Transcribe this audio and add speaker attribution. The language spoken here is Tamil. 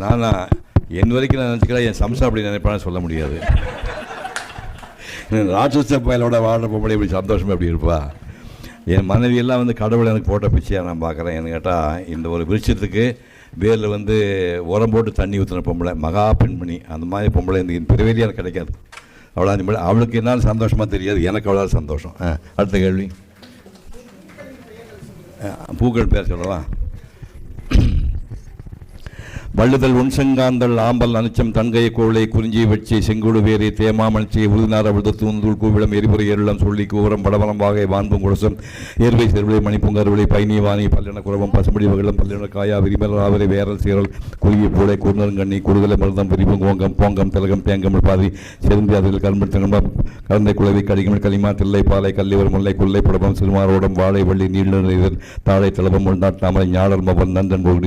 Speaker 1: நான் என் வரைக்கும் நான் நினச்சிக்கிறேன், என் சம்சா அப்படி நினைப்பானு சொல்ல முடியாது. ராட்சச பயலோட வாழ்ற பொம்பளை இப்படி சந்தோஷமாக எப்படி இருப்பா? என் மனைவியெல்லாம் வந்து கடவுள் எனக்கு போட்ட பிச்சையாக நான் பார்க்குறேன். என்ன கேட்டால், இந்த ஒரு விருட்சத்துக்கு வேரில் வந்து உரம் போட்டு தண்ணி ஊற்றின பொம்பளை, மகா பெண்மணி. அந்த மாதிரி பொம்பளை இந்த பிறவிலேயே எனக்கு கிடைக்காது. அவளுக்கு என்னால் சந்தோஷமாக தெரியாது, எனக்கு அவ்வளோ சந்தோஷம். அடுத்த கேள்வி. பூக்கள் பேர் சொல்லவா? வள்ளுதல் உன்சங்காந்தல் ஆம்பல் அனிச்சம் தங்கைய கோளை குறிஞ்சி வெட்சி செங்குடு வேரி தேமாமணிச்சி உறுதினார விழுத தூந்தூள் கூவிடம் எரிபுரை ஏருளம் சொல்லி கூவரம் படவலம் வாகை வான்பும் குடசம் ஏர்வை செருவிலை மணிப்புங்கருவிலை பைனி வாணி பல்லின குரவம் பசுமடி வகலம் பல்லின காயா விரிமல் ராவரை வேரல் சீரல் குருவி பூளை குறுநருங்கண்ணி குடுதலை மருதம் விரிபும் கோங்கம் போங்கம் திலகம் தேங்கமல் பாதி செருந்தி அதில் கரும்பு தங்கம்பம் கலந்தை குளவி கடிகமல் களிமா தில்லை பாலை கல்லிவர் முல்லை குல்லை புடபம் சிறுமாரோடம் வாழை வள்ளி நீள் தாழை தளபம் உள்நாட்டாமலை ஞாழல் மவன் நந்தன்